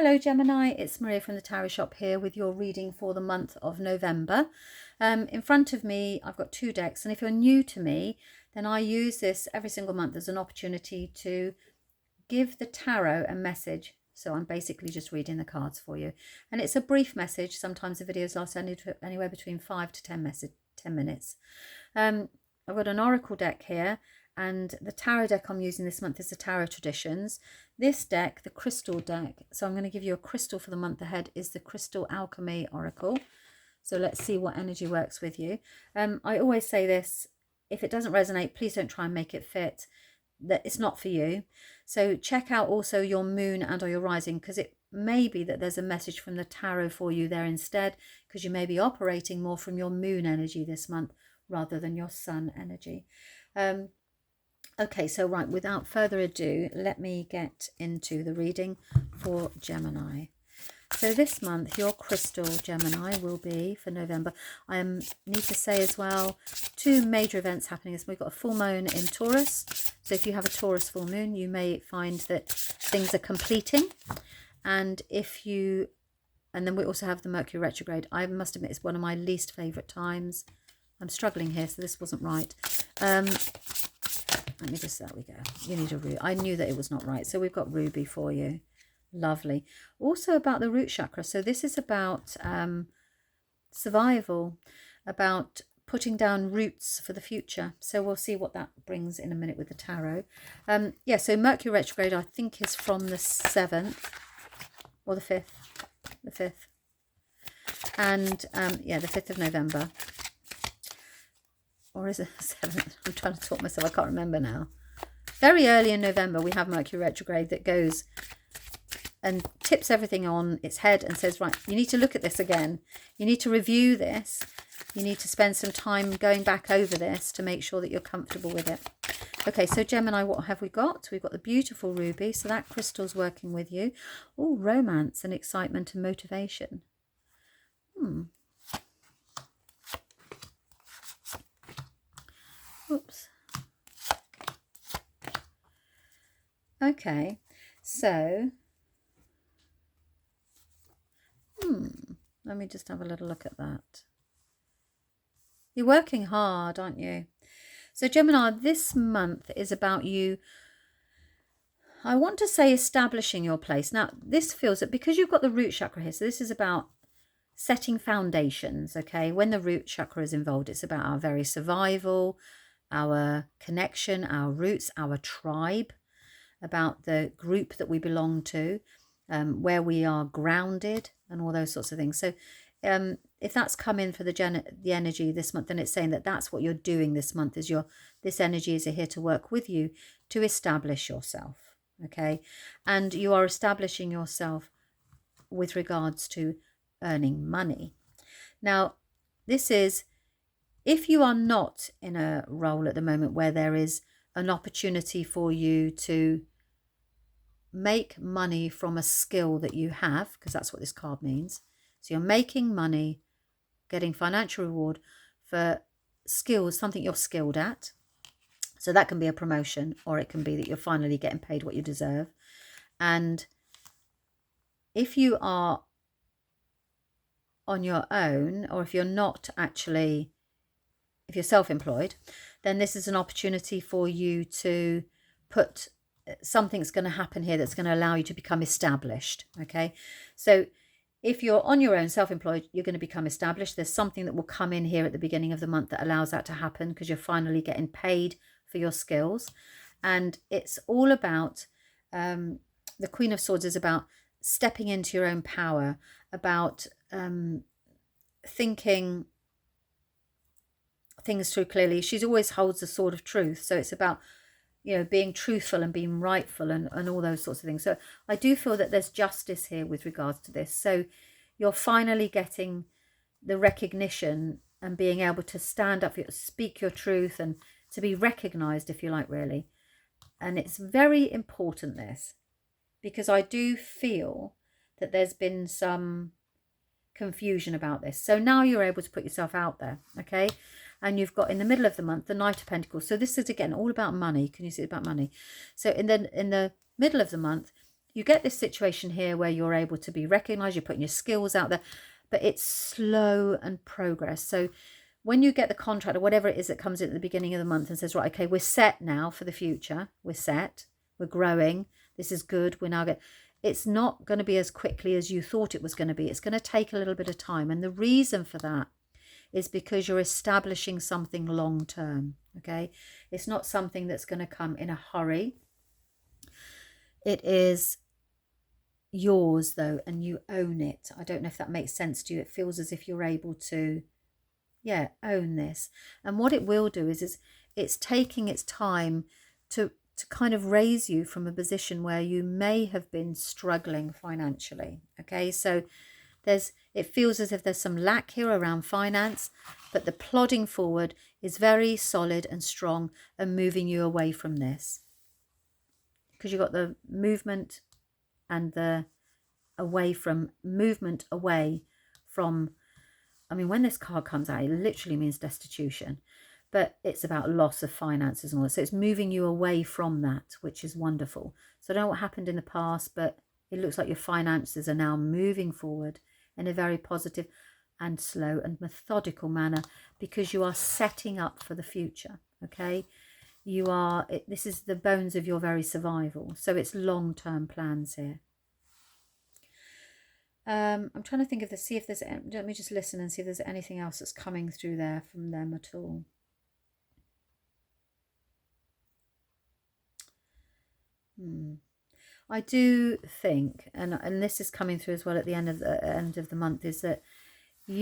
Hello Gemini, it's Maria from the Tarot Shop here with your reading for the month of November. In front of me I've got two decks, and if you're new to me then I use this every single month as an opportunity to give the tarot a message. So I'm basically just reading the cards for you, and it's a brief message. Sometimes the videos last anywhere between 5 to 10 minutes. I've got an oracle deck here, and the tarot deck I'm using this month is the Tarot Traditions. This deck, the crystal deck, so I'm going to give you a crystal for the month ahead, is the Crystal Alchemy Oracle. So let's see what energy works with you. I always say this, if it doesn't resonate, please don't try and make it fit. That it's not for you. So check out also your moon and or your rising, because it may be that there's a message from the tarot for you there instead, because you may be operating more from your moon energy this month rather than your sun energy. Okay, so right, without further ado, let me get into the reading for Gemini. So this month, your crystal, Gemini, will be for November. I need to say as well, two major events happening. We've got a full moon in Taurus. So if you have a Taurus full moon, you may find that things are completing. And then we also have the Mercury retrograde. I must admit, it's one of my least favourite times. I'm struggling here, so this wasn't right. Let me just, there we go. You need a ruby. I knew that it was not right. So we've got ruby for you. Lovely. Also about the root chakra. So this is about survival, about putting down roots for the future. So we'll see what that brings in a minute with the tarot. Yeah, so Mercury retrograde, I think, is from the 7th or the 5th. The 5th. And yeah, the 5th of November. Or is it the 7th? I'm trying to talk myself. I can't remember now. Very early in November, we have Mercury retrograde that goes and tips everything on its head and says, right, you need to look at this again. You need to review this. You need to spend some time going back over this to make sure that you're comfortable with it. Okay, so Gemini, what have we got? We've got the beautiful ruby. So that crystal's working with you. Oh, romance and excitement and motivation. Oops. Okay, so let me just have a little look at that. You're working hard, aren't you? So Gemini, this month is about you, I want to say, establishing your place. Now, this feels that because you've got the root chakra here, so this is about setting foundations, okay? When the root chakra is involved, it's about our very survival, our connection, our roots, our tribe, about the group that we belong to, where we are grounded and all those sorts of things. So if that's come in for the energy this month, then it's saying that that's what you're doing this month, is this energy is here to work with you to establish yourself, okay? And you are establishing yourself with regards to earning money. Now, this is, if you are not in a role at the moment where there is an opportunity for you to make money from a skill that you have, because that's what this card means. So you're making money, getting financial reward for skills, something you're skilled at. So that can be a promotion, or it can be that you're finally getting paid what you deserve. And if you are on your own, or if you're not actually, if you're self-employed, then this is an opportunity for you to put, something's going to happen here that's going to allow you to become established, okay? So if you're on your own, self-employed, you're going to become established. There's something that will come in here at the beginning of the month that allows that to happen, because you're finally getting paid for your skills. And it's all about, the Queen of Swords is about stepping into your own power, about thinking things through clearly. She always holds the sword of truth. So it's about, you know, being truthful and being rightful and all those sorts of things. So I do feel that there's justice here with regards to this. So you're finally getting the recognition and being able to stand up, speak your truth, and to be recognized, if you like, really. And it's very important, this, because I do feel that there's been some confusion about this. So now you're able to put yourself out there, okay? And you've got, in the middle of the month, the Knight of Pentacles. So this is, again, all about money. Can you see? It's about money. So in the middle of the month, you get this situation here where you're able to be recognized, you're putting your skills out there, but it's slow and progress. So when you get the contract or whatever it is that comes in at the beginning of the month and says, right, okay, we're set now for the future. We're set. We're growing. This is good. We're now getting... It's not going to be as quickly as you thought it was going to be. It's going to take a little bit of time. And the reason for that is because you're establishing something long term. Okay. It's not something that's going to come in a hurry. It is yours though, and you own it. I don't know if that makes sense to you. It feels as if you're able to, yeah, own this. And what it will do is it's taking its time to kind of raise you from a position where you may have been struggling financially. Okay, so it feels as if there's some lack here around finance, but the plodding forward is very solid and strong and moving you away from this. Because you've got the movement and the movement away from, I mean, when this card comes out, it literally means destitution, but it's about loss of finances and all that. So it's moving you away from that, which is wonderful. So I don't know what happened in the past, but it looks like your finances are now moving forward in a very positive and slow and methodical manner, because you are setting up for the future. Okay, this is the bones of your very survival. So it's long-term plans here. I'm trying to think of see if there's, let me just listen and see if there's anything else that's coming through there from them at all. I do think, and this is coming through as well at the end of the month, is that I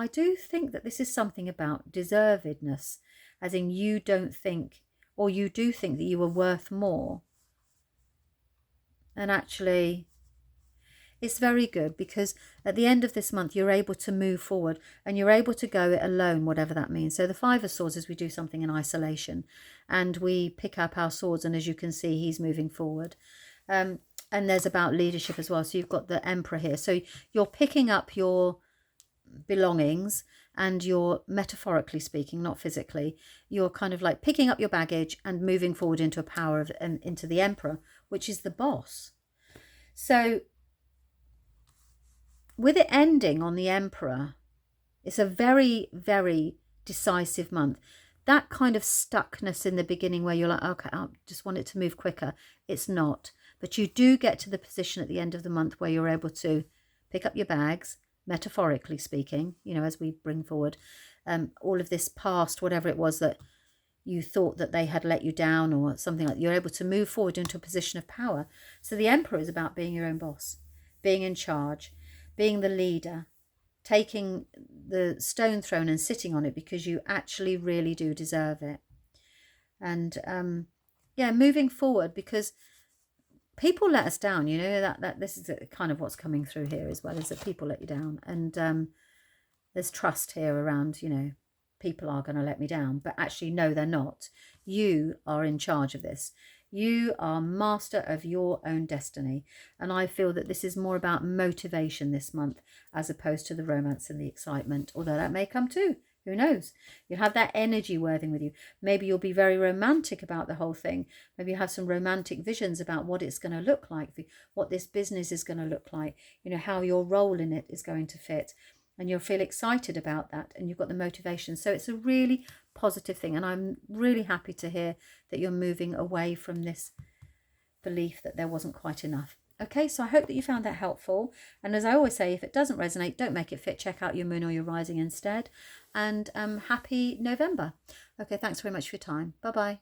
do think that this is something about deservedness, as in you don't think, or you do think that you are worth more. And actually, it's very good, because at the end of this month, you're able to move forward and you're able to go it alone, whatever that means. So the Five of Swords is we do something in isolation and we pick up our swords. And as you can see, he's moving forward. And there's about leadership as well. So you've got the Emperor here. So you're picking up your belongings and you're, metaphorically speaking, not physically, you're kind of like picking up your baggage and moving forward into a power of, into the Emperor, which is the boss. So with it ending on the Emperor, it's a very, very decisive month. That kind of stuckness in the beginning where you're like, okay, I just want it to move quicker. It's not. But you do get to the position at the end of the month where you're able to pick up your bags, metaphorically speaking, you know, as we bring forward all of this past, whatever it was that you thought that they had let you down or something like that. You're able to move forward into a position of power. So the Emperor is about being your own boss, being in charge, being the leader, taking the stone throne and sitting on it because you actually really do deserve it. And yeah, moving forward, because people let us down, you know, that this is kind of what's coming through here as well, is that people let you down. And there's trust here around, you know, people are going to let me down, but actually, no, they're not. You are in charge of this. You are master of your own destiny. And I feel that this is more about motivation this month as opposed to the romance and the excitement, although that may come too. Who knows? You'll have that energy worthing with you. Maybe you'll be very romantic about the whole thing. Maybe you have some romantic visions about what it's going to look like, what this business is going to look like, you know, how your role in it is going to fit. And you'll feel excited about that, and you've got the motivation. So it's a really positive thing. And I'm really happy to hear that you're moving away from this belief that there wasn't quite enough. Okay, so I hope that you found that helpful. And as I always say, if it doesn't resonate, don't make it fit. Check out your moon or your rising instead. And happy November. Okay, thanks very much for your time. Bye-bye.